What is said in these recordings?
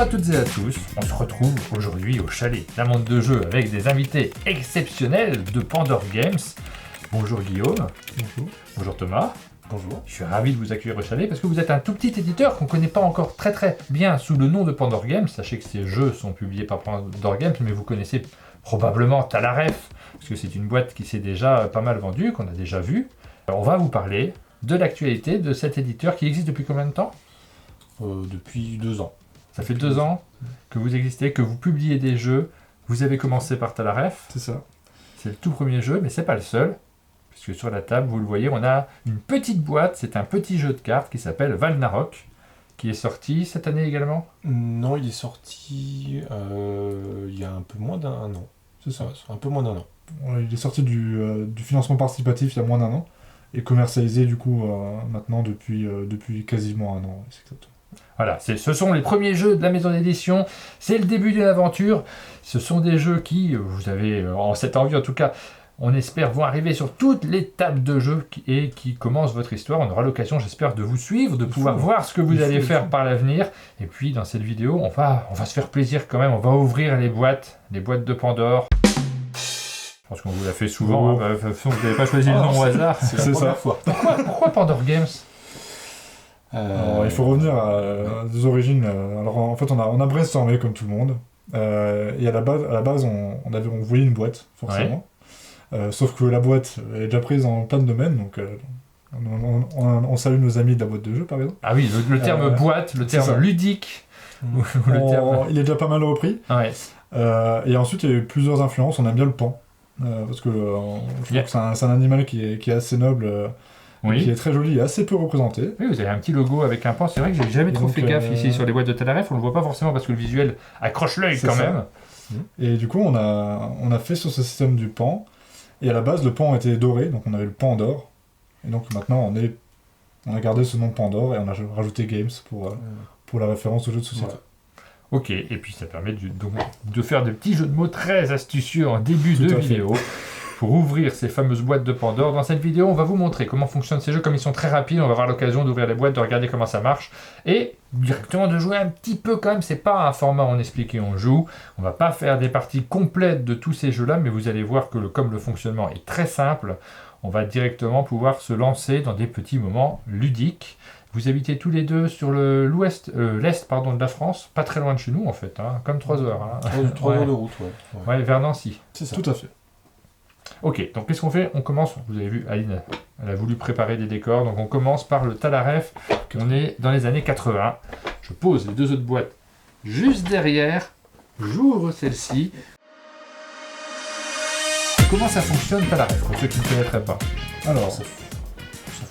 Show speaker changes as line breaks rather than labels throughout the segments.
à toutes et à tous, on se retrouve aujourd'hui au chalet d'un monde de jeux avec des invités exceptionnels de Pandore Games. Bonjour Guillaume.
Bonjour.
Bonjour Thomas.
Bonjour.
Je suis ravi de vous accueillir au chalet parce que vous êtes un tout petit éditeur qu'on ne connaît pas encore très bien sous le nom de Pandore Games. Sachez que ces jeux sont publiés par Pandore Games, mais vous connaissez probablement Talaref, parce que c'est une boîte qui s'est déjà pas mal vendue, qu'on a déjà vue. On va vous parler de l'actualité de cet éditeur qui existe depuis combien de temps ?
Depuis 2 ans.
Ça fait 2 ans que vous existez, que vous publiez des jeux. Vous avez commencé par Talaref.
C'est ça.
C'est le tout premier jeu, mais c'est pas le seul. Puisque sur la table, vous le voyez, on a une petite boîte. C'est un petit jeu de cartes qui s'appelle Valnarok, qui est sorti cette année également.
Non, il est sorti il y a un peu moins d'un an. C'est ça, un peu moins d'un an.
Il est sorti du financement participatif il y a moins d'un an et commercialisé du coup maintenant depuis quasiment un an. C'est exactement.
Voilà, ce sont les premiers jeux de la maison d'édition, c'est le début d'une aventure, ce sont des jeux qui, vous avez en cette envie en tout cas, on espère vont arriver sur toutes les tables de jeu et qui commencent votre histoire. On aura l'occasion, j'espère, de vous suivre, de pouvoir voir ce que vous allez faire par l'avenir. Et puis dans cette vidéo, on va se faire plaisir quand même, on va ouvrir les boîtes de Pandore. Je pense qu'on vous l'a fait souvent, de toute façon vous n'avez pas choisi le nom au hasard.
C'est la première fois.
Pourquoi Pandore Games ?
Alors, il faut revenir à des origines. Alors en fait, on a brainstormé comme tout le monde. Et à la base, on voulait une boîte, forcément. Ouais. Sauf que la boîte est déjà prise dans plein de domaines, donc on salue nos amis de la boîte de jeu, par exemple.
Ah oui, le terme boîte, le terme ludique.
Il est déjà pas mal repris.
Ouais.
Et ensuite, il y a eu plusieurs influences. On aime bien le pan. Parce que je trouve que c'est un animal qui est assez noble. Qui est très joli et assez peu représenté.
Oui, vous avez un petit logo avec un pan. C'est vrai que j'ai jamais trop fait gaffe ici sur les boîtes de Talaref. On le voit pas forcément parce que le visuel accroche l'œil quand même.
Et du coup, on a fait sur ce système du pan. Et à la base, le pan était doré, donc on avait le pan d'or. Et donc maintenant, on a gardé ce nom de Pandore et on a rajouté Games pour la référence au jeu de société. Voilà.
Ok, et puis ça permet de faire des petits jeux de mots très astucieux en début de vidéo. Pour ouvrir ces fameuses boîtes de Pandore. Dans cette vidéo, on va vous montrer comment fonctionnent ces jeux, comme ils sont très rapides, on va avoir l'occasion d'ouvrir les boîtes, de regarder comment ça marche, et directement de jouer un petit peu quand même. C'est pas un format on explique et on joue, on va pas faire des parties complètes de tous ces jeux-là, mais vous allez voir que comme le fonctionnement est très simple, on va directement pouvoir se lancer dans des petits moments ludiques. Vous habitez tous les deux sur l'est de la France, pas très loin de chez nous en fait, hein, comme 3 heures. Hein.
3 heures de route,
ouais, vers Nancy.
C'est ça. Tout à fait.
Ok, donc qu'est-ce qu'on fait ? On commence, vous avez vu, Aline, elle a voulu préparer des décors, donc on commence par le Talaref, on est dans les années 80. Je pose les 2 autres boîtes juste derrière, j'ouvre celle-ci. Comment ça fonctionne Talaref, pour ceux qui ne connaîtraient pas ?
Alors,
ça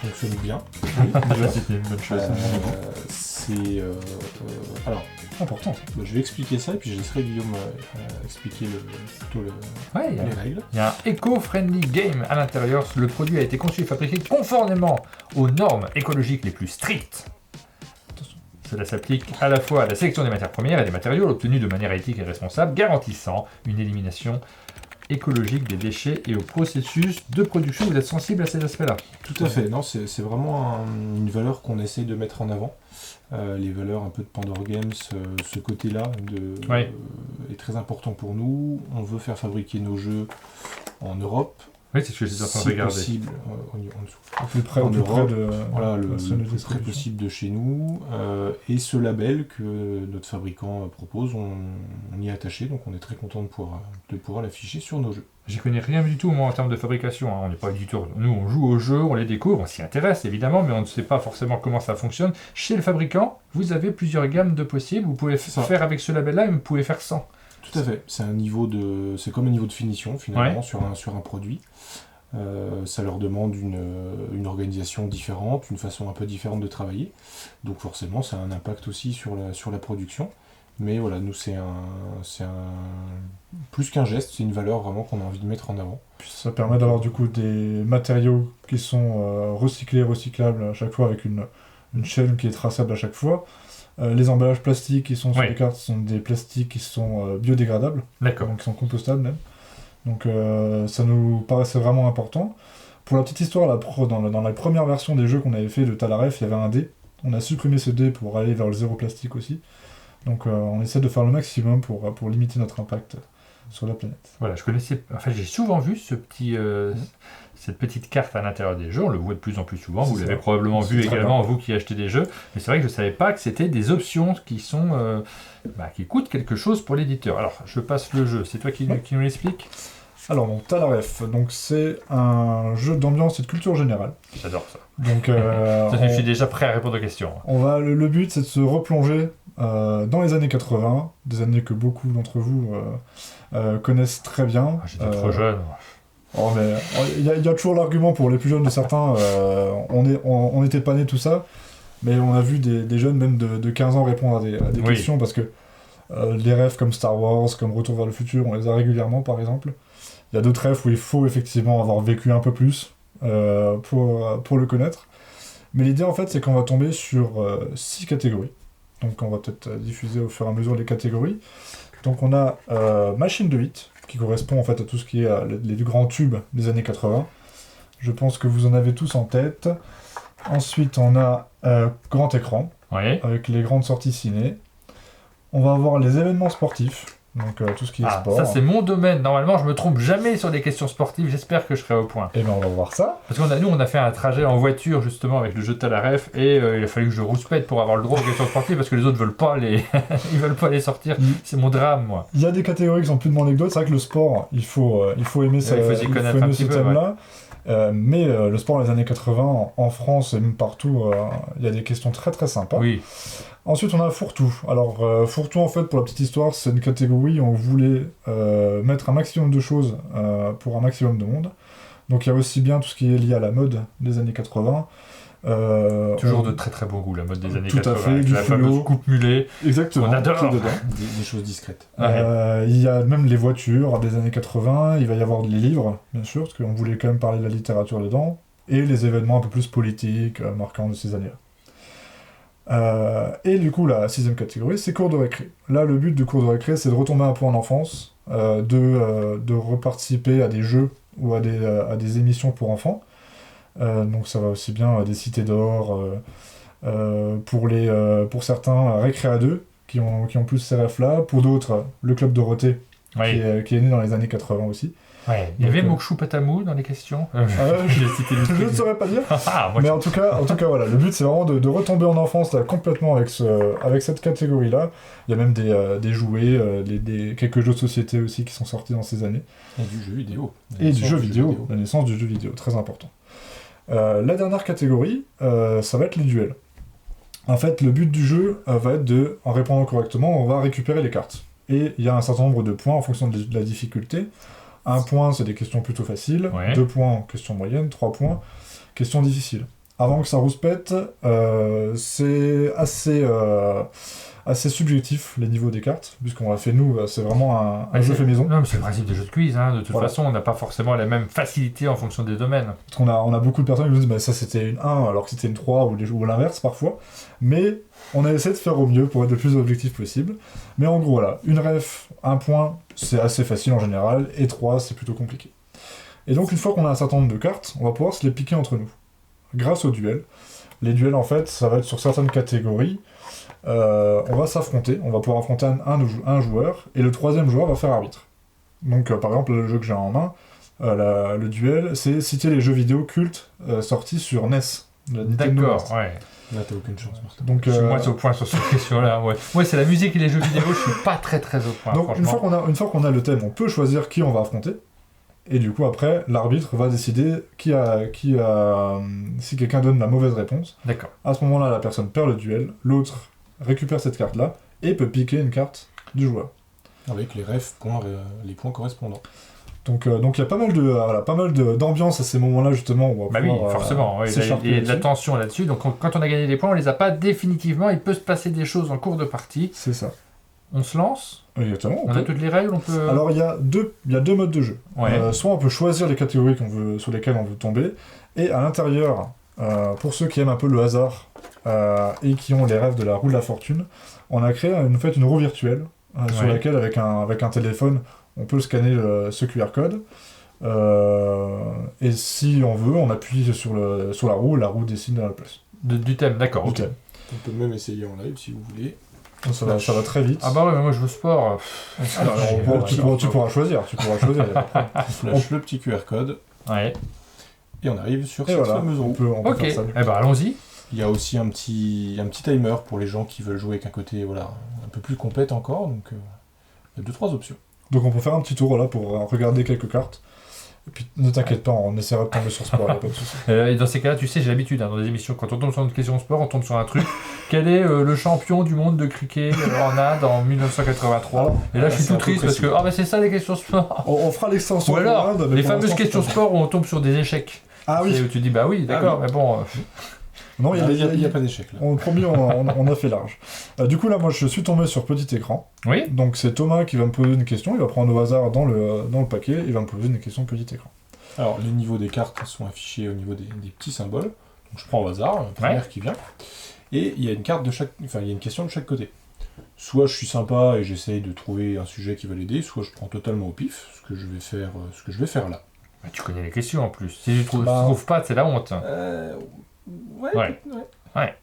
fonctionne bien.
Déjà, c'était une bonne chose.
Alors,
important.
Je vais expliquer ça et puis je laisserai Guillaume expliquer les règles.
Il y a un eco-friendly game à l'intérieur. Le produit a été conçu et fabriqué conformément aux normes écologiques les plus strictes. Cela s'applique à la fois à la sélection des matières premières et des matériaux obtenus de manière éthique et responsable, garantissant une élimination écologique des déchets et au processus de production. Vous êtes sensible à ces aspects-là ?
Tout à fait. Non, c'est vraiment une valeur qu'on essaye de mettre en avant. Les valeurs un peu de Pandore Games, ce côté-là est très important pour nous. On veut faire fabriquer nos jeux en Europe.
Oui, c'est ce que j'étais en train de regarder.
Possible, en dessous.
Au plus près,
le
plus
près possible de chez nous. Et ce label que notre fabricant propose, on y est attaché, donc on est très content de pouvoir l'afficher sur nos jeux.
J'y connais rien du tout moi en termes de fabrication, hein. On n'est pas éditeur. Nous on joue aux jeux, on les découvre, on s'y intéresse évidemment, mais on ne sait pas forcément comment ça fonctionne. Chez le fabricant, vous avez plusieurs gammes de possibles, vous pouvez faire avec ce label-là, mais vous pouvez faire sans.
Tout à fait, c'est comme un niveau de finition finalement sur un produit. Ça leur demande une organisation différente, une façon un peu différente de travailler. Donc forcément, ça a un impact aussi sur la production. Mais voilà, nous c'est plus qu'un geste, c'est une valeur vraiment qu'on a envie de mettre en avant.
Puis ça permet d'avoir du coup des matériaux qui sont recyclables à chaque fois avec une chaîne qui est traçable à chaque fois. Les emballages plastiques qui sont sur les cartes sont des plastiques qui sont biodégradables, donc qui sont compostables même. Donc ça nous paraissait vraiment important. Pour la petite histoire, dans la première version des jeux qu'on avait fait de Talaref, il y avait un dé. On a supprimé ce dé pour aller vers le zéro plastique aussi. Donc on essaie de faire le maximum pour limiter notre impact sur la planète.
Voilà, j'ai souvent vu cette petite carte à l'intérieur des jeux, on le voit de plus en plus souvent, vous l'avez probablement vu également, vous qui achetez des jeux, mais c'est vrai que je ne savais pas que c'était des options qui coûtent quelque chose pour l'éditeur. Alors, je passe le jeu, c'est toi qui nous l'explique ?
Alors, donc, t'as la ref, donc c'est un jeu d'ambiance et de culture générale.
J'adore ça.
Donc,
je suis déjà prêt à répondre aux questions.
Le but, c'est de se replonger dans les années 80, des années que beaucoup d'entre vous connaissent très bien.
J'étais trop jeune.
Mais il y a toujours l'argument pour les plus jeunes de certains, on n'était pas nés tout ça, mais on a vu des jeunes même de 15 ans répondre à des questions, parce que les rêves comme Star Wars, comme Retour vers le futur, on les a régulièrement par exemple. Il y a d'autres rêves où il faut effectivement avoir vécu un peu plus pour le connaître. Mais l'idée en fait c'est qu'on va tomber sur 6 catégories. Donc on va peut-être diffuser au fur et à mesure les catégories. Donc on a Machine de 8, qui correspond en fait à tout ce qui est les grands tubes des années 80. Je pense que vous en avez tous en tête. Ensuite on a grand écran, avec les grandes sorties ciné. On va avoir les événements sportifs. Donc tout ce qui est sport.
Ça c'est mon domaine, normalement je me trompe jamais sur des questions sportives, j'espère que je serai au point.
Et bien on va voir ça.
Parce nous on a fait un trajet en voiture justement avec le jeu de Talaref et il a fallu que je rouspète pour avoir le droit aux questions sportives parce que les autres veulent pas ils veulent pas les sortir, c'est mon drame moi.
Il y a des catégories qui sont plus demandées que d'autres, c'est vrai que le sport, il faut aimer ce thème-là. Mais le sport dans les années 80 en France et même partout, il y a des questions très très sympas.
Oui.
Ensuite, on a fourre-tout. Alors, fourre-tout, en fait, pour la petite histoire, c'est une catégorie où on voulait mettre un maximum de choses pour un maximum de monde. Donc, il y a aussi bien tout ce qui est lié à la mode des années 80.
Toujours de très très beau goût, la mode des années
tout
80.
Tout à fait,
avec
du
la fameuse coupe mulet.
Exactement.
On adore.
Des choses discrètes.
Il y a même les voitures des années 80. Il va y avoir les livres, bien sûr, parce qu'on voulait quand même parler de la littérature dedans. Et les événements un peu plus politiques, marquants de ces années-là. Et du coup, la 6ème catégorie, c'est cours de récré. Là, le but du cours de récré, c'est de retomber un peu en enfance, de reparticiper à des jeux ou à des émissions pour enfants. Donc ça va aussi bien des cités d'or, pour certains, Récré à 2, qui ont plus ces rêves-là. Pour d'autres, le Club Dorothée, qui est né dans les années 80 aussi.
Ouais. Il y avait Mokshu Patamou dans les questions.
Je ne saurais pas dire. Mais en tout cas, voilà, le but c'est vraiment de retomber en enfance là, complètement avec cette catégorie-là. Il y a même des jouets, quelques jeux de société aussi qui sont sortis dans ces années.
Et du jeu vidéo.
La naissance du jeu vidéo, très important. La dernière catégorie, ça va être les duels. En fait, le but du jeu va être en répondant correctement, on va récupérer les cartes. Et il y a un certain nombre de points en fonction de la difficulté. 1 point, c'est des questions plutôt faciles. 2 points, questions moyennes. 3 points, questions difficiles. Avant que ça rouspète, c'est assez subjectif, les niveaux des cartes, puisqu'on l'a fait nous, c'est vraiment un jeu fait maison.
Non, mais c'est le principe des jeux de quiz, hein. De toute façon, on n'a pas forcément la même facilité en fonction des domaines.
Parce on a beaucoup de personnes qui nous disent ça c'était une 1 alors que c'était une 3 ou l'inverse parfois, mais on a essayé de faire au mieux pour être le plus objectif possible. Mais en gros, voilà, une ref, 1 point, c'est assez facile en général, et 3, c'est plutôt compliqué. Et donc, une fois qu'on a un certain nombre de cartes, on va pouvoir se les piquer entre nous, grâce aux duels. Les duels, en fait, ça va être sur certaines catégories. On va s'affronter, on va pouvoir affronter un joueur, et le 3e joueur va faire arbitre. Donc, par exemple, le jeu que j'ai en main, le duel, c'est citer les jeux vidéo cultes sortis sur NES.
D'accord, ouais.
Là, t'as aucune chance, Martin.
Donc, je suis moins au point sur cette question-là. Ouais, c'est la musique et les jeux vidéo, je suis pas très très au point.
Donc, une fois qu'on a le thème, on peut choisir qui on va affronter. Et du coup, après, l'arbitre va décider si quelqu'un donne la mauvaise réponse.
D'accord.
À ce moment-là, la personne perd le duel, l'autre récupère cette carte-là et peut piquer une carte du joueur.
Avec les les points correspondants.
Donc il y a pas mal d'ambiance à ces moments-là justement où on va pouvoir,
forcément, il y a de la tension là-dessus. Donc quand on a gagné des points, on les a pas définitivement. Il peut se passer des choses en cours de partie.
C'est ça.
On se lance.
Exactement.
On a toutes les règles. On peut.
Alors il y a deux modes de jeu. Ouais. Soit on peut choisir les catégories sur lesquelles on veut tomber, et à l'intérieur, pour ceux qui aiment un peu le hasard et qui ont les rêves de la roue de la fortune, on a créé une roue virtuelle sur laquelle avec un téléphone on peut scanner ce QR code, et si on veut, on appuie sur la roue décide à la place.
Du thème, d'accord.
Du thème.
On peut même essayer en live si vous voulez.
Donc ça va très vite.
Ah bah ouais, mais moi je veux sport.
Alors, tu pourras choisir. Y a pas de problème.
On flash le petit QR code.
Ouais.
Et on arrive sur
Et
cette
voilà,
fameuse
on
roue.
peut
Ok,
faire ça.
eh ben allons-y.
Il y a aussi un petit timer pour les gens qui veulent jouer avec un côté un peu plus complète encore. Donc il y a 2-3 options.
Donc on peut faire un petit tour là pour regarder quelques cartes. Et puis ne t'inquiète pas, on essaiera de tomber sur sport, y a pas de souci.
Et dans ces cas-là, tu sais, j'ai l'habitude dans les émissions, quand on tombe sur une question sport, on tombe sur un truc. Quel est le champion du monde de cricket en Inde en 1983 Et là, je suis tout triste parce que c'est ça les questions sport.
On fera l'extension.
Ou alors,
pour l'Inde, mais
les
pour
fameuses
l'instant,
questions
c'est pas-
sport où on tombe sur des échecs.
Ah oui.
Et où tu dis, bah oui, d'accord, mais bon.
Non,
Il n'y a pas d'échec là.
On promis, on a fait large. Du coup là, moi je suis tombé sur petit écran.
Oui.
Donc c'est Thomas qui va me poser une question. Il va prendre au hasard dans le paquet. Il va me poser une question petit écran.
Alors, les niveaux des cartes sont affichés au niveau des petits symboles. Donc, je prends au hasard, la première qui vient. Et il y a une carte il y a une question de chaque côté. Soit je suis sympa et j'essaye de trouver un sujet qui va l'aider, soit je prends totalement au pif, ce que je vais faire là.
Bah, tu connais les questions en plus. Si tu trouves pas, c'est la honte.
Ouais.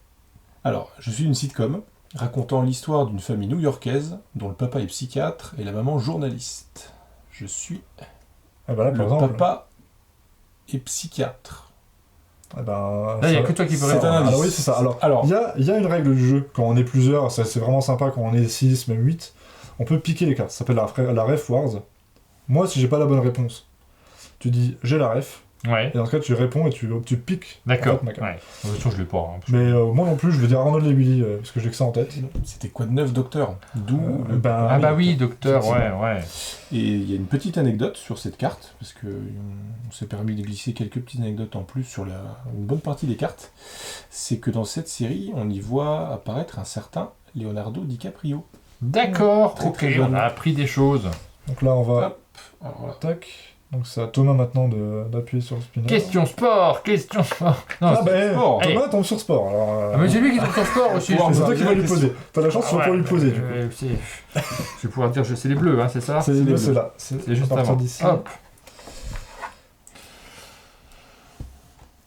Alors, je suis une sitcom racontant l'histoire d'une famille new-yorkaise dont le papa est psychiatre et la maman journaliste. Je suis
Et ben là, par
le
exemple,
papa est psychiatre.
Là, il n'y a que toi qui peux
c'est
répondre.
un indice.
Alors oui, c'est ça. Alors, il y a une règle du jeu. Quand on est plusieurs, c'est vraiment sympa quand on est 6, même 8. On peut piquer les cartes. Ça s'appelle la ref wars. Moi, si j'ai pas la bonne réponse, tu dis j'ai la ref.
Ouais.
Et dans ce cas, tu réponds et tu piques.
D'accord.
En fait, ma carte.
Ouais. De toute façon, je l'ai pas. Hein.
Mais moi non plus, je vais dire Arnold et Willy, parce que j'ai que ça en tête.
C'était quoi de neuf, docteur? D'où
Ah bah oui, docteur, ouais.
Et il y a une petite anecdote sur cette carte, parce que on s'est permis de glisser quelques petites anecdotes en plus sur une bonne partie des cartes. C'est que dans cette série, on y voit apparaître un certain Leonardo DiCaprio.
D'accord,
Très,
ok,
très jeune.
on a appris des choses.
Donc là, on va...
Hop, alors voilà.
Tac. Donc c'est à Thomas maintenant d'appuyer sur le spinner.
Question sport. Non,
Ah ben,
sport.
Thomas
Hey.
tombe sur sport. Alors,
Ah, mais c'est lui qui tombe sur sport aussi.
c'est toi qui vas lui
question.
poser. T'as la chance, tu vas pouvoir lui poser. Du coup.
Je vais pouvoir dire, c'est les bleus, hein, c'est ça
C'est
les
c'est
bleus.
là.
C'est
à
juste
partir
avant.
d'ici.
Hop.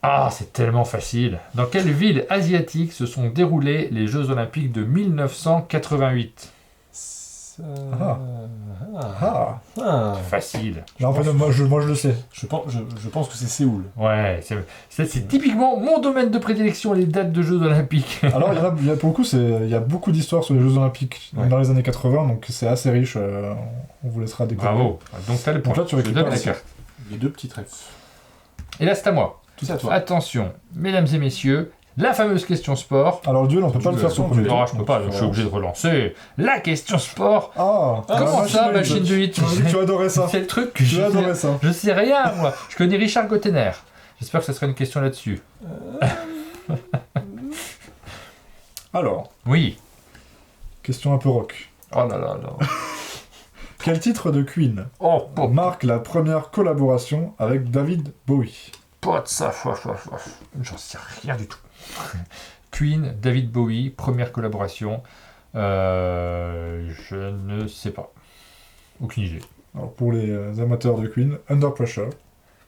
Ah, c'est tellement facile. Dans quelle ville asiatique se sont déroulés les Jeux Olympiques de 1988 Facile.
Non, en fait, moi je le sais.
Je pense que c'est Séoul.
Ouais, c'est typiquement mon domaine de prédilection, les dates de Jeux Olympiques.
Alors, il y a pour le coup, il y a beaucoup d'histoires sur les Jeux Olympiques dans les années 80, donc c'est assez riche. On vous laissera découvrir.
Bravo. Donc t'as le point.
Donc là, tu
Je
récupères
donne la
la
carte.
Il y a deux petits trèfles.
Et là, c'est à moi.
Tout ça à toi.
Attention, mesdames et messieurs, la fameuse question sport.
Alors, le duel, on peut pas le faire sur le premier
Non,
tour.
je peux pas, je suis obligé de relancer. La question sport.
Ah,
Comment ça, machine de 8?
Tu adorais ça.
C'est le truc que
Tu adorais ça.
je sais rien, moi. Je connais Richard Gottener. J'espère que ce sera une question là-dessus.
Alors,
Oui.
question un peu rock.
Oh là là là.
Quel titre de Queen
Oh,
marque la première collaboration avec David Bowie?
pas de ça. J'en sais rien du tout. Queen, David Bowie, première collaboration. Je ne sais pas. Aucune idée.
Alors, pour les amateurs de Queen, Under Pressure.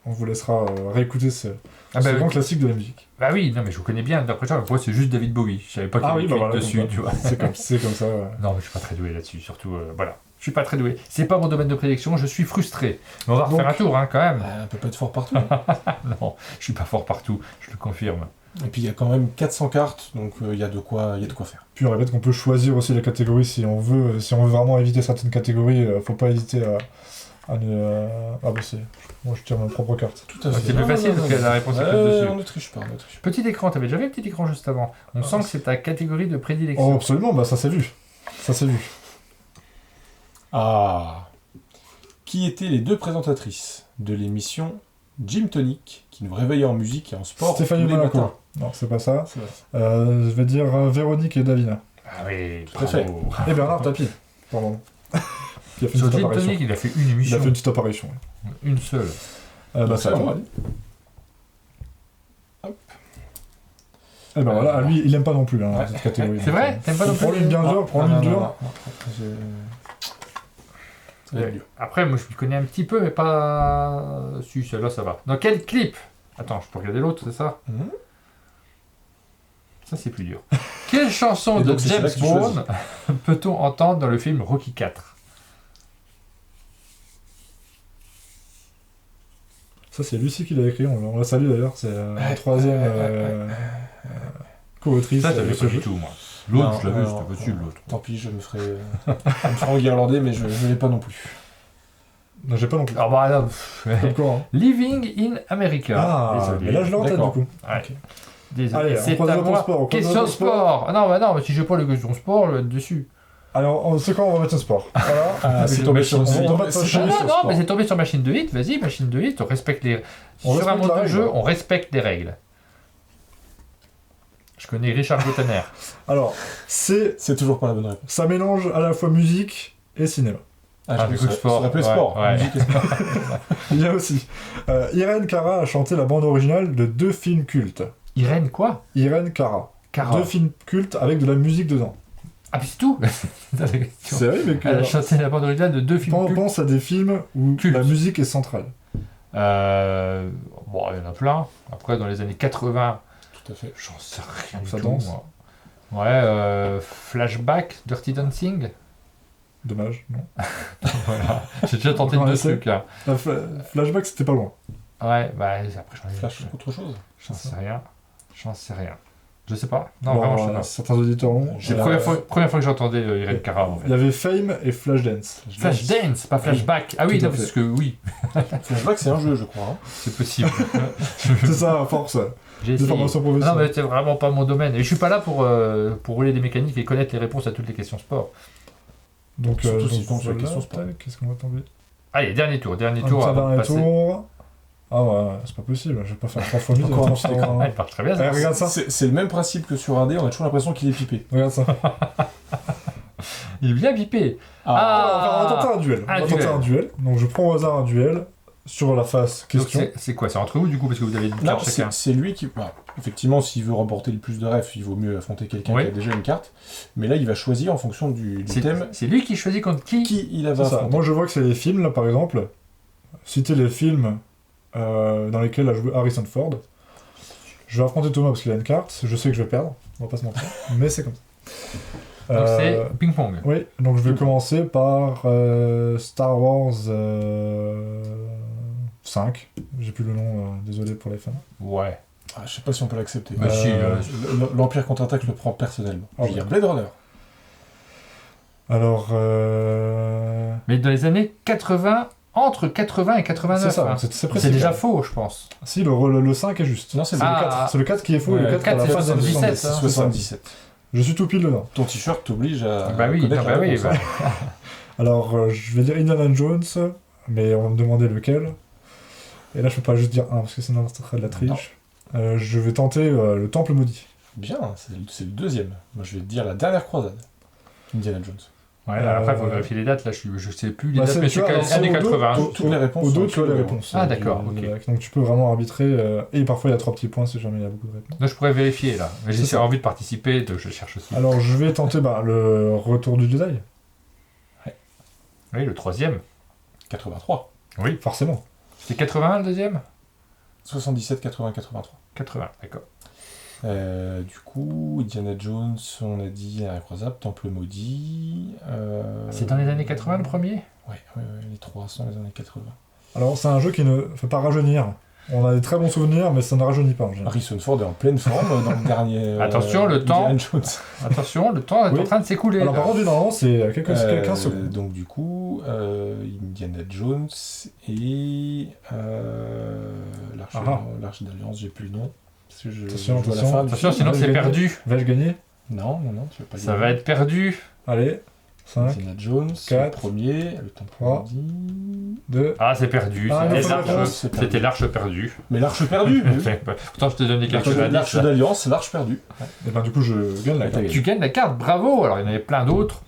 On vous laissera réécouter ce grand classique de la musique.
Bah oui, non mais je vous connais bien, d'après ça, moi c'est juste David Bowie. Je savais pas qu'il y avait Queen dessus, tu vois.
C'est comme ça. Ouais.
Non mais je suis pas très doué là-dessus, surtout, voilà. Je suis pas très doué. C'est pas mon domaine de prédilection, je suis frustré. Mais on va refaire un tour, hein, quand même.
On peut pas être fort partout.
Non, je suis pas fort partout, je le confirme.
Et puis il y a quand même 400 cartes, donc il y a de quoi faire.
Puis on répète qu'on peut choisir aussi les catégories si on veut vraiment éviter certaines catégories. Faut pas hésiter à ne. Ah bah c'est. Moi je tire ma propre carte.
Tout à fait.
C'est plus facile parce que la réponse est faite dessus.
On ne triche pas.
Petit écran, t'avais déjà vu un petit écran juste avant. On sent que c'est ta catégorie de
Oh
prédilection.
absolument, bah ça s'est vu.
Ah. Qui étaient les deux présentatrices de l'émission Gym Tonic qui nous réveillait en musique et en sport
Stéphanie
tous les
Monaco.
matins?
Non, c'est pas ça.
C'est vrai.
Je vais dire Véronique et Davina.
Ah oui,
Tout à fait.
bravo.
Et Bernard Tapie. Pardon. Qui a fait une
Sur
petite
Gin
apparition.
Tonic, il a fait une
Il a
émission.
fait une petite apparition.
Une seule.
Bah ça
on
va.
va.
Et ben voilà, lui il aime pas non plus
Ouais.
cette catégorie.
C'est vrai? T'aimes pas non
Prends-lui
plus
une bien dure, prends-lui une dure.
Ça va être dur.
Après, moi je me connais un petit peu, mais pas. Si, celle-là ça va. Dans quel clip? Attends, je peux regarder l'autre, c'est ça?
Mhm.
Ça c'est plus dur. Quelle chanson
Et
de
donc, c'est
James
celle-là que tu
Bond peut-on entendre dans le film Rocky 4?
Ça, c'est Lucie qui l'a écrit, on la salue d'ailleurs, c'est la troisième co-autrice
Ça,
de
j'avais
ce
pas du
jeu.
tout, moi. L'autre,
Non,
je l'avais,
alors,
c'était possible, l'autre.
Tant pis, je me ferai enguirlander, mais je ne l'ai pas non plus.
Non, j'ai pas non plus.
Ah bah non,
Comme quoi, hein.
Living in America.
Ah,
Désolé.
mais là je l'ai en tête du
D'accord.
coup.
Ouais.
Ok.
Désolé.
Allez,
C'est
on passe
à
dans ton
moi.
sport, on passe
Question
dans ton sport.
sport. Ah non, bah non, mais si j'ai pas les questions sport, je vais être dessus.
Alors, c'est quoi, on va mettre un sport. Voilà.
Ah, c'est tombé sur
on va
une
pas
c'est
toucher.
tombé
Non,
sur
non,
sport.
mais c'est tombé sur machine de hit. Vas-y, machine de hit, on respecte les.
On
Sur un
respecte
monde
la
de
règle.
jeu, on respecte les règles. Je connais Richard Gottener.
Alors,
C'est toujours pas la bonne réponse.
ça mélange à la fois musique et cinéma.
Ah,
Ah,
j'ai
du
cru
coup,
que
sport.
ça s'appelait
Ouais,
sport.
ouais.
Musique et sport.
Il y a aussi. Irene Cara a chanté la bande originale de 2 films cultes.
Irène quoi?
Irene Cara.
Cara.
2 films cultes avec de la musique dedans.
Ah, puis c'est tout. C'est ça, la question.
C'est vrai, mais
Elle a chanté la bande originale de 2 films cultes.
pense à des films où
Cultes.
la musique est centrale.
Bon, il y en a plein. Après, dans les années 80,
Tout à fait.
j'en sais rien du
Ça
tout.
danse.
Moi. Ouais, Flashback, Dirty Dancing.
Dommage, non.
Voilà. J'ai déjà tenté
Encore un
deux
essai
trucs. Hein.
Flashback, c'était pas loin.
Ouais, bah après j'en ai.
Flash, autre chose.
J'en sais rien. J'en sais rien. Je sais pas. Non,
Bon,
vraiment, je sais pas.
certains auditeurs l'ont.
C'est la première fois que j'entendais Irene Cara en
Il y
fait.
avait Fame et Flashdance.
Flashdance, pas Flashback. Ah oui,
Tout à
non,
fait.
parce que oui,
Flashback, c'est un jeu, je crois. Hein.
c'est possible.
C'est ça, à force.
J'ai
Des
essayé.
formations
Non,
professionnelles.
mais c'est vraiment pas mon domaine. Et je suis pas là pour rouler des mécaniques et connaître les réponses à toutes les questions sport.
Donc,
Surtout s'ils font sur la
voilà,
question sport.
tac, qu'est-ce qu'on va tomber
Allez, dernier tour. Dernier
Un
tour avant de
dernier
passer.
tour. Ah ouais, c'est pas possible, je vais pas faire 3 fois mieux.
Encore un
Attends,
petit écran.
Ah, il marche très bien. ça.
regarde ça.
C'est le même principe que sur un dé, on a toujours l'impression qu'il est pipé.
Regarde ça.
Il est bien bipé.
Alors, on va tenter un duel.
Un
On va tenter
duel.
un duel. Donc je prends au hasard un duel sur la face
Donc,
question.
c'est quoi? C'est entre vous du coup parce que vous avez une
Non,
carte chacun.
c'est lui qui. Bah, effectivement, s'il veut remporter le plus de rêves, il vaut mieux affronter quelqu'un
Oui.
qui a déjà une carte. Mais là, il va choisir en fonction du thème
C'est lui qui choisit contre qui?
qui il
C'est
va
ça.
affronter.
Moi je vois que c'est les films là par exemple. Citer les films dans lesquels a joué Harrison Ford. Je vais affronter Thomas parce qu'il a une carte. Je sais que je vais perdre, on va pas se mentir. Mais c'est comme ça.
Donc c'est ping-pong.
Oui, donc je vais commencer par Star Wars 5. J'ai plus le nom, désolé pour les fans.
Ouais.
Ah, je sais pas si on peut l'accepter.
Bah si,
L'Empire contre-attaque le prend personnellement.
Ah,
Je veux dire
ouais.
Blade Runner.
Alors,
Mais dans les années 80, entre 80 et 89.
c'est ça,
hein.
c'est précis.
C'est déjà
quand
faux, je pense.
même. Si, le 5 est juste.
Non, c'est
C'est
Ah,
le 4. C'est le 4 qui est faux et le
ouais,
4 à la
4,
fin
c'est
des années
77,
70.
hein.
77.
Je suis tout pile dedans.
Ton t-shirt t'oblige à.
Bah oui,
connaître
non,
la
bah oui.
réponse,
bah.
hein.
Alors, je vais dire Indiana Jones, mais on va me demander lequel. Et là, je peux pas juste dire un, parce que sinon, ça serait de la triche. Je vais tenter le Temple Maudit.
Bien, c'est le deuxième. Moi, je vais te dire la dernière croisade. Indiana Jones.
Ouais, après, il faut vérifier les dates. Là, je sais plus les
Bah,
dates,
c'est-
mais
tu
c'est
vois, alors,
années
au dos,
80.
Toutes les réponses
Au dos,
sont
tu as les
écrites.
réponses.
Ah, d'accord,
du-
ok.
Donc, tu peux vraiment arbitrer. Et parfois, il y a 3 petits points si jamais il y a beaucoup de réponses.
Donc, je pourrais vérifier là. Mais
C'est
j'ai
ça.
envie de participer, donc je cherche aussi.
Alors, je vais tenter le Retour du Jedi.
Oui, le troisième.
83.
Forcément.
C'est 81 le deuxième?
77, 80, 83.
80, d'accord.
Du coup, Indiana Jones, on a dit la croisade, Temple maudit.
C'est dans les années 80 le premier?
Ouais, les trois sont les années 80.
Alors, c'est un jeu qui ne fait pas rajeunir. On a des très bons souvenirs, mais ça ne rajeunit pas en général.
Harrison Ford est en pleine forme dans le dernier.
Attention, le temps.
Indiana Jones.
Attention, le temps est
Oui.
en train de s'écouler.
Alors,
là.
par contre, normalement, c'est quelques secondes.
Donc du coup, Indiana Jones et l'Arche
Ah.
l'Arche d'Alliance, j'ai plus le nom. Parce que je
Attention,
joue à la
attention.
fin du
Attention,
film.
sinon
Vais-je
c'est
gagner
perdu.
Vais-je gagner?
Non, tu vas pas
Ça
gagner.
va être perdu.
Allez, 5,
Indiana Jones, le
4,
premier, le Temple
3,
maudit.
2.
Ah, c'est perdu.
Ah,
C'était
il faut
l'arche-
répondre.
C'est perdu.
C'était l'arche perdue.
Mais l'Arche perdue mais oui.
Pourtant, je te donnais quelques
L'Arche
indices.
d'Alliance, l'Arche perdue.
Et ben, du coup, je gagne la
Ouais, t'as
carte.
gagné.
Tu gagnes la carte, bravo. Alors, il y en avait plein d'autres.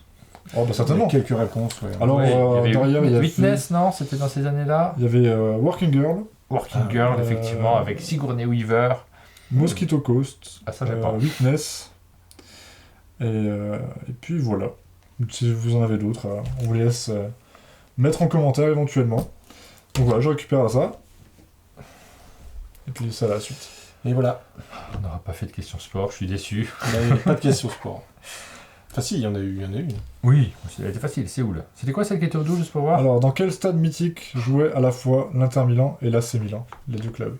Oh, bah,
Il y a
certainement.
quelques réponses, ouais.
Alors,
Ouais,
derrière, il y a
Witness, non? C'était dans ces années-là.
Il y avait Working Girl,
Working Girl,
Euh,
effectivement, avec Sigourney Weaver.
Mosquito Coast,
Ah, ça, j'ai pas.
Witness. Et puis voilà. Si vous en avez d'autres, on vous laisse mettre en commentaire éventuellement. Donc voilà, je récupère ça. Et puis ça à la suite.
Et voilà.
On n'aura pas fait de questions sport, je suis déçu.
Il n'y avait pas de question sport. Enfin si, il y en a une.
Oui, elle était facile, Séoul. C'était quoi celle qui était au 12, juste pour voir?
Alors, dans quel stade mythique jouaient à la fois l'Inter Milan et l'AC Milan, les deux clubs?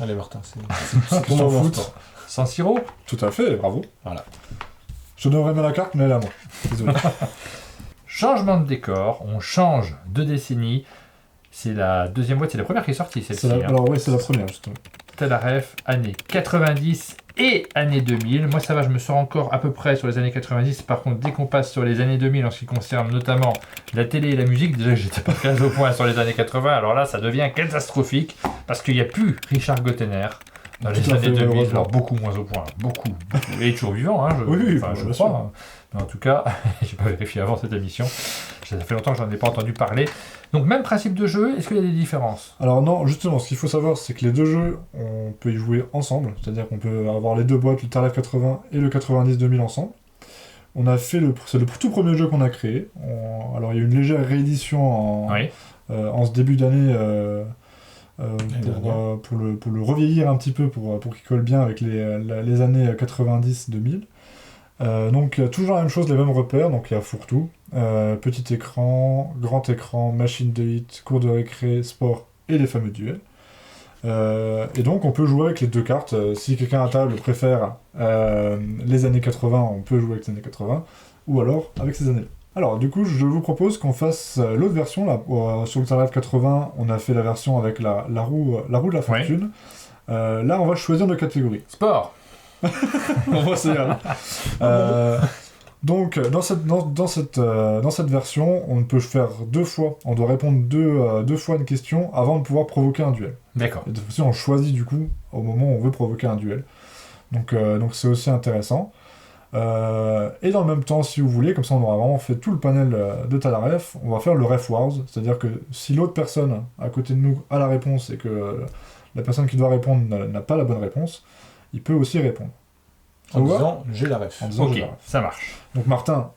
Allez Martin, c'est
ton
ton
foot.
foot.
San Siro?
Tout à fait, bravo.
Voilà.
Je devrais mettre la carte, mais elle est à moi. Désolé.
Changement de décor, on change de décennie. C'est la deuxième boîte, c'est la première qui est sortie, celle-ci.
Alors oui, c'est la première, justement.
Telaref, années 90 et années 2000. Moi, ça va, je me sors encore à peu près sur les années 90. Par contre, dès qu'on passe sur les années 2000, en ce qui concerne notamment la télé et la musique, déjà, j'étais pas très au point sur les années 80. Alors là, ça devient catastrophique parce qu'il n'y a plus Richard Gottener dans les
Tout à
années
fait,
2000. Alors,
malheureusement.
beaucoup moins au point. Beaucoup. Et il est toujours vivant, hein,
Oui,
enfin, je
bien
crois.
sûr.
Hein. Mais en tout cas, j'ai pas vérifié avant cette émission. Ça fait longtemps que j'en ai pas entendu parler. Donc, même principe de jeu, est-ce qu'il y a des différences?
Alors non, justement, ce qu'il faut savoir, c'est que les deux jeux, on peut y jouer ensemble. C'est-à-dire qu'on peut avoir les deux boîtes, le Telaref 80 et le 90-2000 ensemble. On a fait c'est le tout premier jeu qu'on a créé. Alors il y a eu une légère réédition
Oui.
en ce début d'année
dernière.
pour le revieillir un petit peu, pour qu'il colle bien avec les années 90-2000. Donc il y a toujours la même chose, les mêmes repères, donc il y a fourre-tout, petit écran, grand écran, machine de hit, cours de récré, sport et les fameux duels. Et donc on peut jouer avec les deux cartes. Si quelqu'un à table préfère les années 80, on peut jouer avec les années 80, ou alors avec ces années. Alors du coup je vous propose qu'on fasse l'autre version. Là, sur le Telaref 80, on a fait la version avec la roue de la fortune. Là on va choisir nos catégories.
Sport.
On va essayer. Donc, dans cette version, on peut faire deux fois. On doit répondre deux fois une question avant de pouvoir provoquer un duel.
D'accord.
Et de toute façon, on choisit du coup au moment où on veut provoquer un duel. Donc c'est aussi intéressant. Et dans le même temps, si vous voulez, comme ça on aura vraiment fait tout le panel de Telaref, on va faire le Ref Wars. C'est-à-dire que si l'autre personne à côté de nous a la réponse et que la personne qui doit répondre n'a pas la bonne réponse, il peut aussi répondre.
En disant j'ai la ref.
En disant
Ok,
j'ai la ref.
ça marche.
Donc Martin,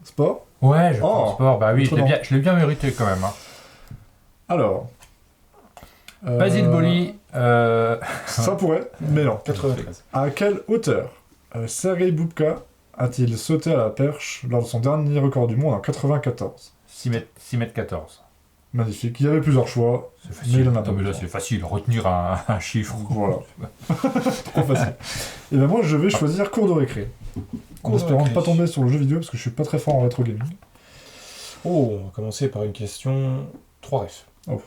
sport.
Ouais, je prends sport. Bah oui,
autrement.
je l'ai bien mérité quand même. Hein.
Alors.
Basile Boli.
Ça pourrait, mais non.
93.
À quelle hauteur Sergei Bubka a-t-il sauté à la perche lors de son dernier record du monde en 94?
6 mètres 14.
Magnifique. Il y avait plusieurs choix,
C'est
mais
facile.
il en a pas
Non, mais là,
besoin.
c'est facile. Retenir un chiffre.
Voilà. Trop facile. Et ben moi, je vais choisir cours de récré. En
Cours de
espérant ne
récré.
pas tomber sur le jeu vidéo parce que je suis pas très fort en rétro gaming.
Oh, on va commencer par une question 3 refs.
Oh.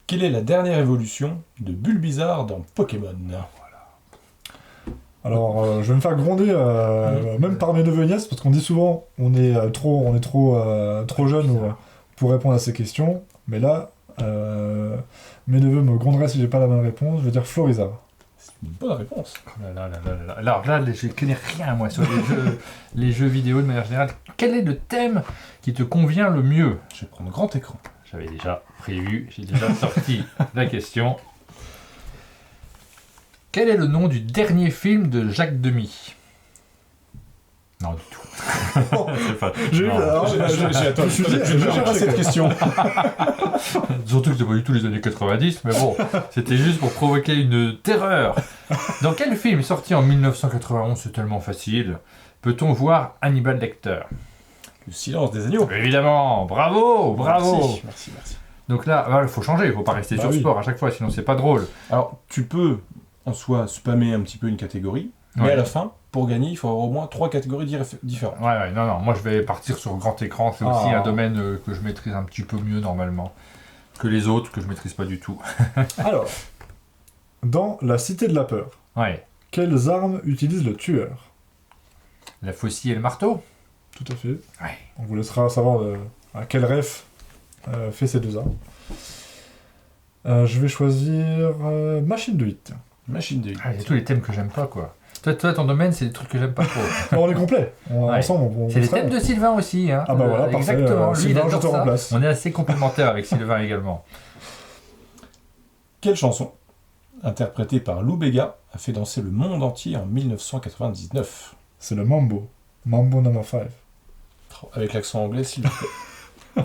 Quelle est la dernière évolution de Bulbizarre dans Pokémon?
Alors, je vais me faire gronder, même par mes neveux et nièces, parce qu'on dit souvent on est trop jeune pour répondre à ces questions. Mais là, mes neveux me gronderaient si j'ai pas la bonne réponse. Je vais dire Florizarre.
C'est une bonne réponse.
Oh là là là là là là. Alors là, je connais rien, moi, sur les jeux vidéo de manière générale. Quel est le thème qui te convient le mieux?
Je vais prendre grand écran.
J'avais déjà prévu, j'ai déjà sorti la question. Quel est le nom du dernier film de Jacques Demy? Non, du tout. C'est pas- non.
J'ai cette question.
Surtout que c'est pas du tout les années 90, mais bon, c'était juste pour provoquer une terreur. Dans quel film sorti en 1991, c'est tellement facile, peut-on voir Hannibal Lecter?
Le silence des agneaux.
Évidemment, bravo, bravo.
Merci.
Donc là, il faut changer, il faut pas rester
Bah
sur
oui.
sport à chaque fois, sinon c'est pas drôle.
Alors, tu peux en soi spammer un petit peu une catégorie, mais
Ouais.
à la fin, pour gagner, il faut avoir au moins 3 catégories différentes.
Ouais, non, moi je vais partir sur grand écran, c'est aussi
Ah.
un domaine que je maîtrise un petit peu mieux normalement que les autres, que je maîtrise pas du tout.
Alors, dans La Cité de la Peur,
Ouais,
quelles armes utilise le tueur?
la faucille et le marteau.
Tout à fait.
Ouais.
On vous laissera savoir à quel ref fait ces deux armes. Je vais choisir machine de hit.
Machine de hit.
Ah, il y a tous les thèmes que j'aime pas, quoi. Toi, ton domaine, c'est des trucs que j'aime pas trop.
On est complet.
Ouais.
Ensemble, on
C'est les
serait
thèmes
bon.
de Sylvain aussi, hein.
Ah bah voilà, parfait.
Exactement. Lui, il
Sylvain,
adore
je te
ça.
remplace.
On est assez complémentaires avec Sylvain également.
Quelle chanson, interprétée par Lou Bega, a fait danser le monde entier en 1999?
C'est le Mambo. Mambo No. 5.
Avec l'accent anglais, s'il vous plaît.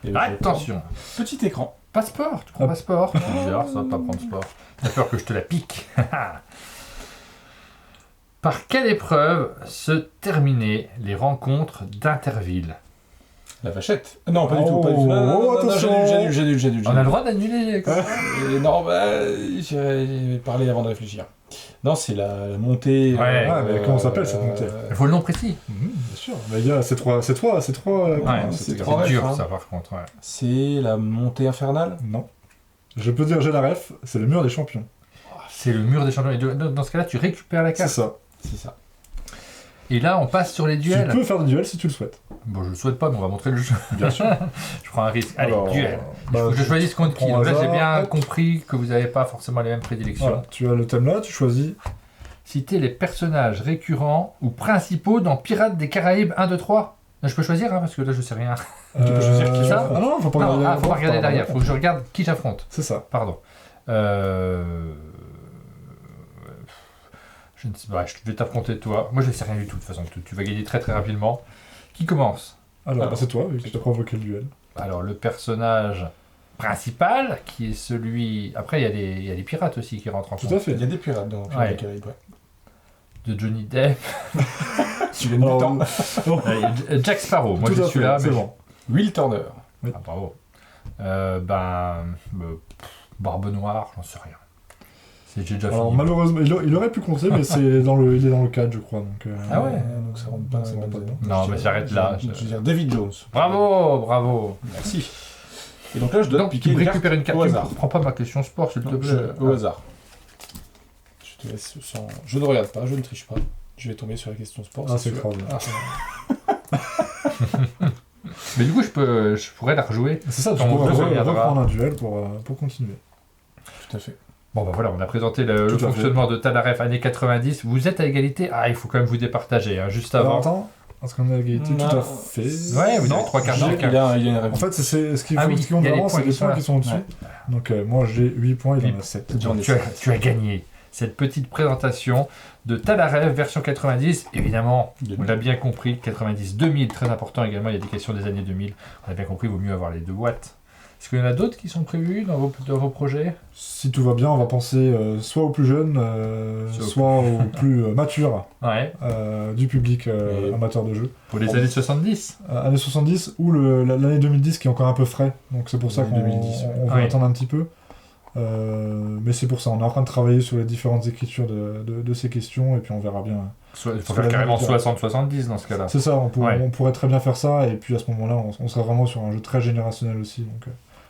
Et je vais
Attention.
prendre petit écran.
Passeport, tu prends passeport. C'est bizarre, ça va pas prendre sport. T'as peur que je te la pique. Par quelle épreuve se terminaient les rencontres d'Interville?
La vachette. Non, pas du tout. Pas du tout. Non,
attention.
j'annule.
On a le droit d'annuler comme ça.
Non, j'ai parlé avant de réfléchir. Non, c'est la montée.
Ouais.
Ah, mais comment s'appelle cette montée?
Il faut le nom précis.
Bien sûr. Mais il y a c'est trois.
Ouais,
c'est trois
c'est dur
refs,
ça par contre. Ouais.
C'est la montée infernale.
Non. Je peux dire j'ai la ref, c'est le mur des champions.
C'est le mur des champions. Et dans ce cas-là, tu récupères la
C'est
carte.
ça.
C'est ça.
Et là, on passe sur les duels.
Tu peux faire des duels si tu le souhaites.
Bon, je le souhaite pas, mais on va montrer le jeu.
Bien sûr.
Je prends un risque. Allez,
Alors,
duel.
bah,
Faut que je choisisse contre qui. Donc là, j'ai bien
Hop.
compris que vous n'avez pas forcément les mêmes prédilections.
Voilà, tu as le thème là, tu choisis.
Citez les personnages récurrents ou principaux dans Pirates des Caraïbes 1, 2, 3. Là, je peux choisir, hein, parce que là, je sais rien.
Tu peux choisir qui
ça
Ah non, faut pas
Non,
regarder.
faut pas regarder derrière.
Pardon.
Faut que je regarde qui j'affronte.
C'est ça.
Pardon. Je ne sais pas, je vais t'affronter toi. Moi, je ne sais rien du tout, de toute façon. Tu vas gagner très très rapidement. Qui commence?
Alors, c'est toi, vu que tu as provoqué le duel.
Alors, le personnage principal, qui est celui... Après, il y a des pirates aussi qui rentrent en
Tout
compte.
à fait.
Il y a des pirates dans
Ouais.
Pirates des Caraïbes. Ouais.
De Johnny Depp.
Tu gagnes du temps.
Jack Sparrow. Moi,
Tout
je
à
suis
fait,
là,
c'est
mais...
bon.
Will Turner.
Ah, bravo. Barbe Noire, j'en sais rien. J'ai déjà
Alors
fini.
malheureusement, il aurait pu compter, mais il est dans le cadre, je crois. Donc,
Ah ouais.
Donc ça rentre pas.
ça rentre pas dedans.
Non, mais j'arrête là.
Je veux dire David Jones.
Bravo.
Merci. Et donc là, je dois
Donc,
piquer
tu me
une
récupères une
carte
carte.
au
Tu
hasard.
ne prends pas ma question sport, s'il te plaît.
Au hasard. Je te laisse sans... Je ne regarde pas, je ne triche pas. Je vais tomber sur la question sport.
Ah, c'est
sûr.
extraordinaire.
Mais du coup, je pourrais la rejouer.
C'est ça, tu
Quand
pourrais
on reviendra.
reprendre un duel pour continuer.
Tout à fait.
Bon, bah voilà, on a présenté le
Tout à
fonctionnement de Talaref années 90. Vous êtes à égalité. Ah, il faut quand même vous départager, hein, juste
Alors,
avant.
attends, est-ce qu'on est à égalité?
Non.
Tout à fait.
Ouais, vous
Non,
avez 3 quarts
j'ai-
d'heure.
Il y a une
En
réponse.
fait, c'est ce qu'il
Ah
faut,
oui,
ce qui compte
il y a les
vraiment,
points
c'est les
qui sont
points
là.
qui sont au-dessus.
Ouais.
Donc, moi, j'ai 8 points, il en a 7.
Donc, tu as gagné cette petite présentation de Talaref version 90. Évidemment, on l'a bien compris, 90-2000, très important également, il y a des questions des années 2000. On a bien compris, il vaut mieux avoir les deux boîtes. Est-ce qu'il y en a d'autres qui sont prévus dans vos projets?
Si tout va bien, on va penser soit aux plus jeunes, soit aux plus matures
Ouais,
du public
Et-
amateur de jeu.
pour les années 70.
Années 70 ou l'année 2010 qui est encore un peu frais. Donc c'est pour ça qu'on
2010, ouais.
on va
Ouais.
attendre un petit peu. Mais c'est pour ça, on est en train de travailler sur les différentes écritures de ces questions et puis on verra bien.
Il faut
Sur
faire
la
carrément
musique,
60-70 dans ce cas-là.
C'est ça,
Ouais.
on pourrait très bien faire ça et puis à ce moment-là, on sera vraiment sur un jeu très générationnel aussi. Donc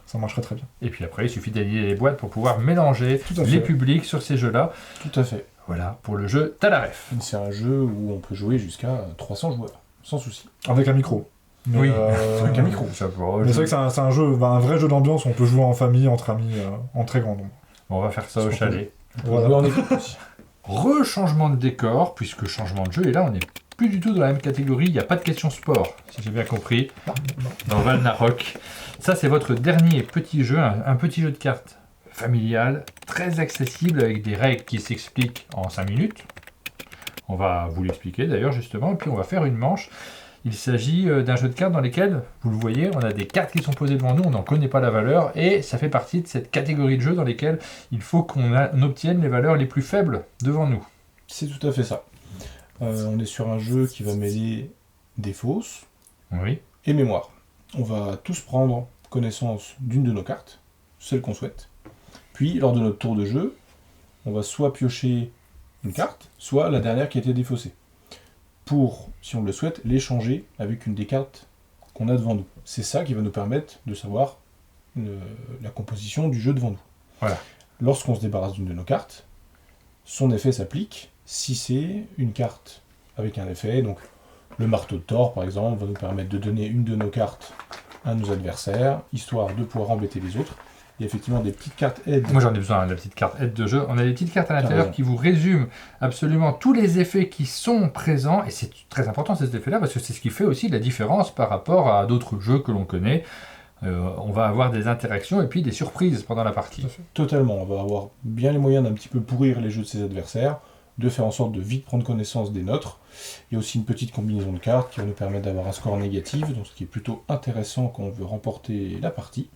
ça marcherait très bien.
Et puis après, il suffit d'aligner les boîtes pour pouvoir mélanger
Tout à fait.
les publics sur ces jeux-là.
Tout à fait.
Voilà, pour le jeu Talaref.
C'est un jeu où on peut jouer jusqu'à 300 joueurs, sans souci.
Avec un micro. Mais,
Oui.
Avec un micro.
mais c'est vrai que c'est un jeu, un vrai jeu d'ambiance où on peut jouer en famille, entre amis, en très grand nombre.
On va faire ça au chalet.
On peut
Voilà.
jouer en équipe aussi.
Rechangement de décor, puisque changement de jeu, et là on n'est plus du tout dans la même catégorie, il n'y a pas de question sport, si j'ai bien compris, dans Valnarok. Ça c'est votre dernier petit jeu, un petit jeu de cartes familial, très accessible, avec des règles qui s'expliquent en 5 minutes. On va vous l'expliquer d'ailleurs justement, et puis on va faire une manche. Il s'agit d'un jeu de cartes dans lequel, vous le voyez, on a des cartes qui sont posées devant nous, on n'en connaît pas la valeur, et ça fait partie de cette catégorie de jeu dans lesquels il faut qu'on obtienne les valeurs les plus faibles devant nous.
C'est tout à fait ça. On est sur un jeu qui va mêler des fausses
Oui.
et mémoire. On va tous prendre connaissance d'une de nos cartes, celle qu'on souhaite. Puis, lors de notre tour de jeu, on va soit piocher une carte, soit la dernière qui a été défaussée. Pour, si on le souhaite, l'échanger avec une des cartes qu'on a devant nous. C'est ça qui va nous permettre de savoir la composition du jeu devant nous.
Voilà.
Lorsqu'on se débarrasse d'une de nos cartes, son effet s'applique si c'est une carte avec un effet. Donc, le marteau de Thor, par exemple, va nous permettre de donner une de nos cartes à nos adversaires, histoire de pouvoir embêter les autres. Il y a effectivement des petites cartes aide.
Moi j'en ai besoin, la petite carte aide de jeu. On a des petites cartes à l'intérieur
raison.
qui vous résument absolument tous les effets qui sont présents. Et c'est très important ces effets-là parce que c'est ce qui fait aussi la différence par rapport à d'autres jeux que l'on connaît. On va avoir des interactions et puis des surprises pendant la partie.
Totalement, on va avoir bien les moyens d'un petit peu pourrir les jeux de ses adversaires, de faire en sorte de vite prendre connaissance des nôtres. Il y a aussi une petite combinaison de cartes qui va nous permettre d'avoir un score négatif, donc ce qui est plutôt intéressant quand on veut remporter la partie.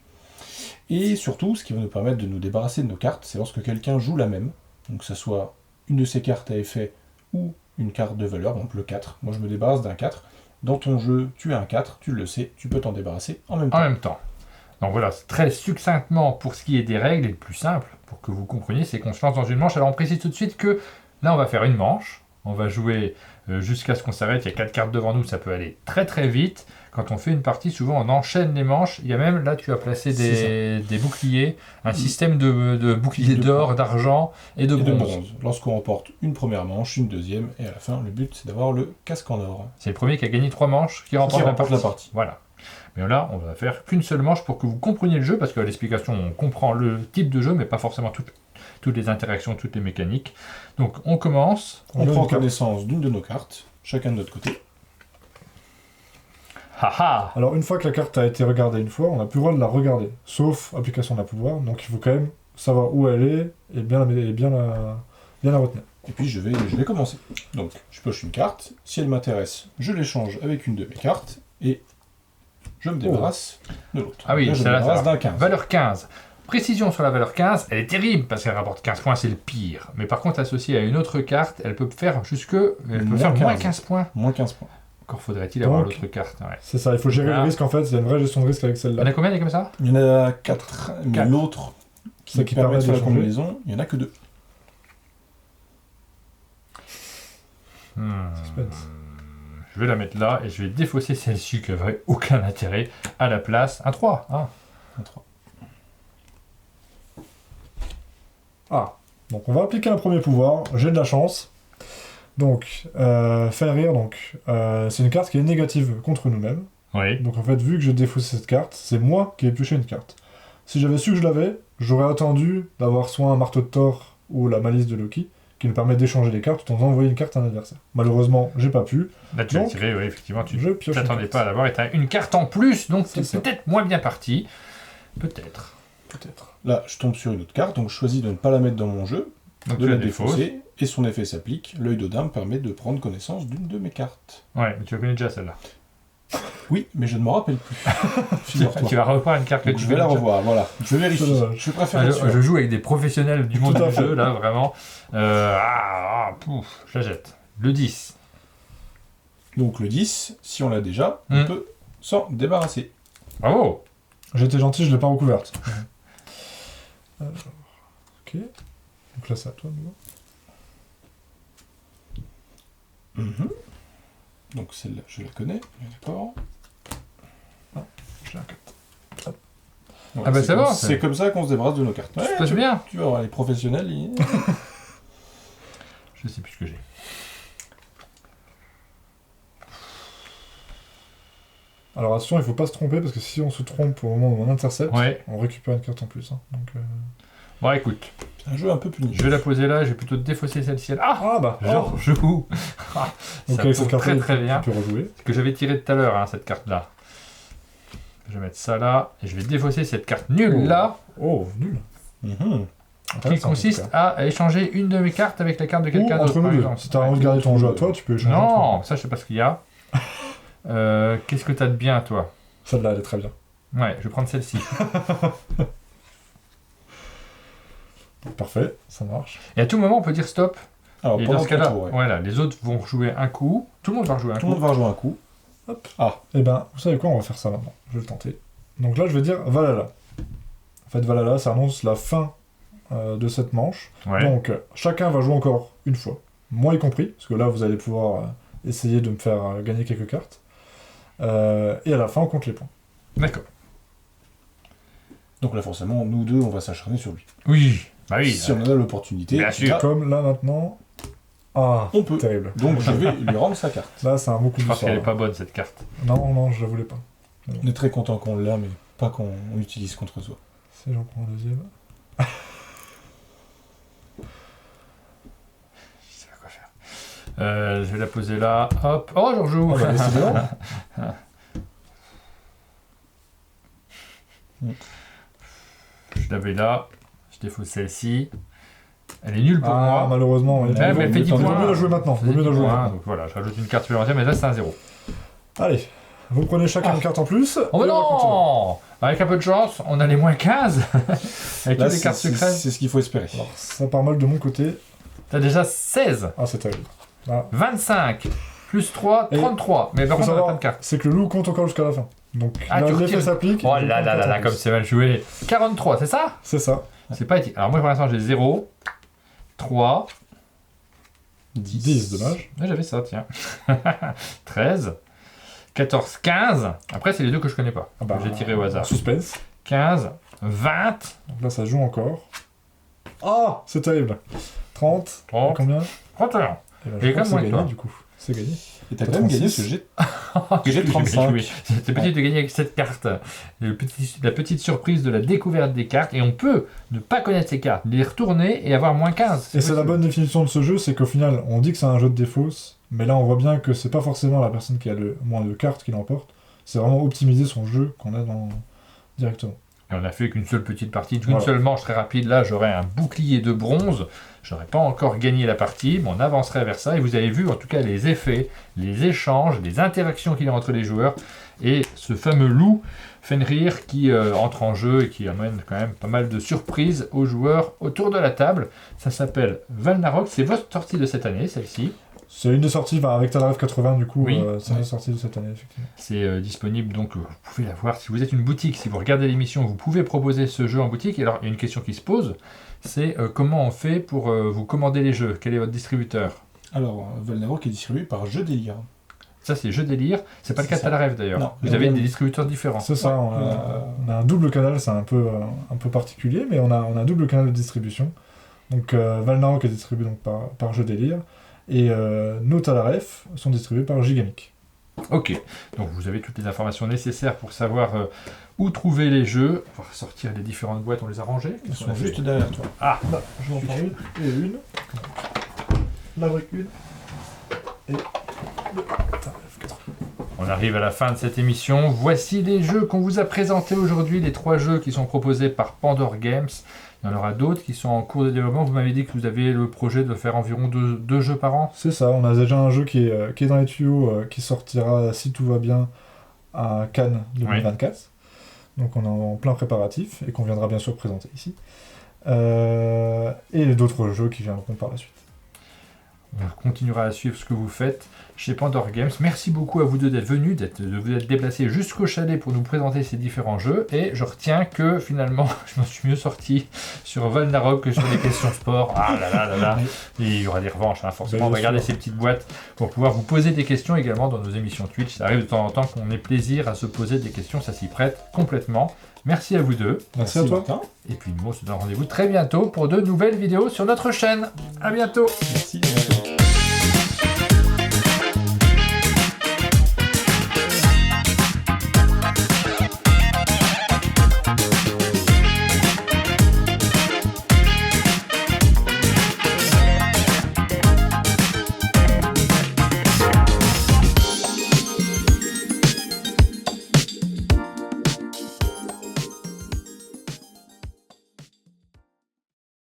Et surtout, ce qui va nous permettre de nous débarrasser de nos cartes, c'est lorsque quelqu'un joue la même, donc que ce soit une de ces cartes à effet ou une carte de valeur, donc le 4. Moi je me débarrasse d'un 4. Dans ton jeu, tu as un 4, tu le sais, tu peux t'en débarrasser en même temps.
En même temps. Donc voilà, très succinctement pour ce qui est des règles, et le plus simple, pour que vous compreniez, c'est qu'on se lance dans une manche. Alors on précise tout de suite que là on va faire une manche, on va jouer jusqu'à ce qu'on s'arrête, il y a 4 cartes devant nous, ça peut aller très très vite. Quand on fait une partie, souvent on enchaîne les manches, il y a même, là tu as placé des boucliers, un système de boucliers d'or, d'argent et de bronze.
Lorsqu'on remporte une première manche, une deuxième, et à la fin, le but c'est d'avoir le casque en or.
C'est le premier qui a gagné 3 manches qui remporte
la partie.
Voilà. Mais là, on va faire qu'une seule manche pour que vous compreniez le jeu, parce qu'à l'explication, on comprend le type de jeu, mais pas forcément toutes les interactions, toutes les mécaniques. Donc, on commence.
On prend connaissance d'une de nos cartes, chacun de notre côté.
Haha.
Alors, une fois que la carte a été regardée une fois, on n'a plus le droit de la regarder, sauf application d'un pouvoir, donc il faut quand même savoir où elle est et bien la retenir.
Et puis je vais commencer. Donc, je pioche une carte, si elle m'intéresse, je l'échange avec une de mes cartes, et je me débarrasse de l'autre.
Ah oui,
là, je me débarrasse d'un 15.
Valeur 15. Précision sur la valeur 15, elle est terrible parce qu'elle rapporte 15 points, c'est le pire. Mais par contre, associée à une autre carte, elle peut faire moins 15 points.
Moins 15 points.
Encore faudrait-il avoir l'autre carte. Ouais.
C'est ça, il faut gérer le risque en fait, il y a une vraie gestion de risque avec
Il y en
celle-là.
a combien des comme ça?
Il y en a 4, mais l'autre qui permet de faire la combinaison, il n'y en a que 2.
Je vais la mettre là et je vais défausser celle-ci qui n'avait aucun intérêt à la place. Un 3. Ah.
Un 3.
Ah, donc on va appliquer un premier pouvoir, j'ai de la chance. Donc, faire rire, c'est une carte qui est négative contre nous-mêmes.
Oui.
Donc en fait, vu que j'ai défaussé cette carte, c'est moi qui ai pioché une carte. Si j'avais su que je l'avais, j'aurais attendu d'avoir soit un marteau de Thor ou la malice de Loki, qui nous permet d'échanger les cartes tout en envoyant une carte à un adversaire. Malheureusement, j'ai pas pu.
Là, tu as tiré, oui, effectivement, tu
ne
t'attendais pas à l'avoir et tu as une carte en plus, donc c'est peut-être moins bien parti. Peut-être.
Là, je tombe sur une autre carte, donc je choisis de ne pas la mettre dans mon jeu,
donc
de la défausser, et son effet s'applique. L'œil d'Odin me permet de prendre connaissance d'une de mes cartes.
Ouais, mais tu la connais déjà celle-là.
Oui, mais je ne m'en rappelle plus.
Tu vas revoir une carte que
donc je vais la revoir, voilà. Je vérifie. Je préfère
je joue avec des professionnels du monde du jeu, là, vraiment. Je la jette. Le 10.
Donc le 10, si on l'a déjà, on peut s'en débarrasser.
Bravo.
J'étais gentil, je ne l'ai pas recouverte. Alors, ok. Donc là, c'est à toi,
Donc celle-là, je la connais, d'accord.
J'ai un 4.
Hop.
Voilà, ah bah ça va.
C'est comme ça qu'on se débarrasse de nos cartes.
Ouais, ça se passe bien.
Tu vas voir, les professionnels,
Je sais plus ce que j'ai.
Alors attention, il ne faut pas se tromper, parce que si on se trompe au moment où on intercepte, on récupère une carte en plus. Hein. Donc,
Bon, écoute.
C'est un jeu un peu puni.
Je vais la poser là, je vais plutôt défausser celle-ci. Ah bah, je joue.
Donc avec cette carte
très bien.
Tu peux rejouer.
Ce que j'avais tiré tout à l'heure, cette carte-là. Je vais mettre ça là, et je vais défausser cette carte nulle là.
Oh, nul.
Qui consiste à échanger une de mes cartes avec la carte de quelqu'un d'autre.
Si tu as envie de garder ton jeu à toi, tu peux échanger.
Non, ça je sais pas ce qu'il y a. Qu'est-ce que tu as de bien, toi?
Celle-là, elle est très bien.
Ouais, je vais prendre celle-ci.
Parfait, ça marche.
Et à tout moment, on peut dire stop.
Alors,
et dans ce cas-là, voilà, les autres vont rejouer un coup. Tout le monde va rejouer un coup.
Tout le monde va rejouer un coup.
Hop. Ah. Et ben, vous savez quoi, on va faire ça maintenant. Je vais le tenter. Donc là, je vais dire Valhalla. En fait, Valhalla, ça annonce la fin de cette manche. Donc, chacun va jouer encore une fois. Moi y compris, parce que là, vous allez pouvoir essayer de me faire gagner quelques cartes. Et à la fin, on compte les points.
D'accord.
Donc là, forcément, nous deux, on va s'acharner sur lui.
Oui. Bah oui.
Si on en a l'opportunité.
Bien sûr.
Comme là, maintenant... Ah,
on peut.
Terrible.
Donc je vais lui rendre sa carte.
Là, c'est un beau coup de
Je pense qu'elle est pas bonne, cette carte.
Non, je la voulais pas.
On est très content qu'on l'a, mais pas qu'on l'utilise contre soi.
Si j'en prends un deuxième...
Je sais pas quoi faire. Je vais la poser là. Hop. Oh, je rejoue.
Ah bah, décidément.
Je l'avais là. Je défausse celle-ci. Elle est nulle pour moi.
Malheureusement.
Mais elle fait 10 points.
Vaut mieux la jouer maintenant.
Donc voilà, je rajoute une carte supplémentaire, mais là c'est un 0.
Allez. Vous prenez chacun une carte en plus.
Oh bah
et on va continuer.
non! Avec un peu de chance, on a les moins 15 avec
Là,
toutes les cartes secrètes.
c'est ce qu'il faut espérer.
Alors, ça part mal de mon côté.
T'as déjà 16,
Ah, c'est terrible. Ah.
25, plus 3,
Et
33. Mais par
Faut
contre, on n'a pas
savoir,
de carte.
c'est que le loup compte encore jusqu'à la fin. Donc
Ah,
là,
tu
l'effet
retires.
s'applique.
Oh
et
là
donc,
là là
on
là,
compte
comme
plus.
c'est mal joué. 43, c'est ça?
C'est ça.
C'est pas éthique. Alors moi pour l'instant j'ai 0, 3,
10, dommage.
Ouais, j'avais ça, tiens. 13, 14, 15. Après, c'est les deux que je connais pas.
Ah bah,
J'ai tiré au hasard.
Suspense.
15, 20,
Donc là, ça joue encore. Ah, c'est terrible. 30.
30,
Combien
31.
Eh ben,
Et
je crois
comme
que
moi
c'est
que
gagné
toi.
du coup. C'est gagné.
Et t'as quand même gagné ce jet.
J'ai
J'ai 35.
C'était petit de gagner avec cette carte. La petite surprise de la découverte des cartes. Et on peut ne pas connaître ces cartes, les retourner et avoir moins 15.
Et c'est la bonne définition de ce jeu, c'est qu'au final, on dit que c'est un jeu de défausse, mais là on voit bien que c'est pas forcément la personne qui a le moins de cartes qui l'emporte, c'est vraiment optimiser son jeu qu'on a directement.
Et on a fait qu'une seule petite partie, une
Voilà.
seule manche très rapide. Là, j'aurais un bouclier de bronze. J'aurais pas encore gagné la partie, mais on avancerait vers ça. Et vous avez vu, en tout cas, les effets, les échanges, les interactions qu'il y a entre les joueurs. Et ce fameux loup Fenrir qui entre en jeu et qui amène quand même pas mal de surprises aux joueurs autour de la table. Ça s'appelle Valnarok. C'est votre sortie de cette année, celle-ci.
C'est une des sorties, avec Talaref 80 du coup,
Oui.
c'est une des sorties de cette année effectivement.
C'est disponible, donc vous pouvez la voir. Si vous êtes une boutique, si vous regardez l'émission, vous pouvez proposer ce jeu en boutique. Et alors, il y a une question qui se pose, c'est comment on fait pour vous commander les jeux? Quel est votre distributeur?
Alors, Valnarok est distribué par Jeux Délire.
Ça, c'est Jeux Délire. C'est pas le
C'est
cas de
ça.
Talaref d'ailleurs.
Non.
Vous avez des distributeurs différents.
C'est ça, on a un double canal, c'est un peu particulier, mais on a un double canal de distribution. Donc Valnarok est distribué donc, par Jeux Délire, et nos Talaref sont distribués par Gigamic.
Ok, donc vous avez toutes les informations nécessaires pour savoir où trouver les jeux. On va ressortir les différentes boîtes, on les a rangées.
Ils
Qu'est-ce qu'on
sont
a fait
juste derrière toi.
Ah,
Là, je vais en prendre une, et une. La brique une. Et le Talaref 80.
on arrive à la fin de cette émission. Voici les jeux qu'on vous a présentés aujourd'hui, les 3 jeux qui sont proposés par Pandore Games. Il y en aura d'autres qui sont en cours de développement. Vous m'avez dit que vous avez le projet de faire environ 2 jeux par an.
C'est ça, on a déjà un jeu qui est dans les tuyaux, qui sortira, si tout va bien, à Cannes 2024. Donc on est en plein préparatif, et qu'on viendra bien sûr présenter ici. Et d'autres jeux qui viendront par la suite.
On continuera à suivre ce que vous faites chez Pandore Games. Merci beaucoup à vous deux d'être venus, de vous être déplacés jusqu'au chalet pour nous présenter ces différents jeux. Et je retiens que finalement, je m'en suis mieux sorti sur Valnarok que sur les questions sport. Ah là là là là. Et il y aura des revanches, hein, forcément. On va garder ces petites boîtes pour pouvoir vous poser des questions également dans nos émissions Twitch. Ça arrive de temps en temps qu'on ait plaisir à se poser des questions. Ça s'y prête complètement. Merci à vous deux.
Merci à toi.
Martin.
Et puis nous, on se donne rendez-vous très bientôt pour de nouvelles vidéos sur notre chaîne. À bientôt.
Merci. À bientôt.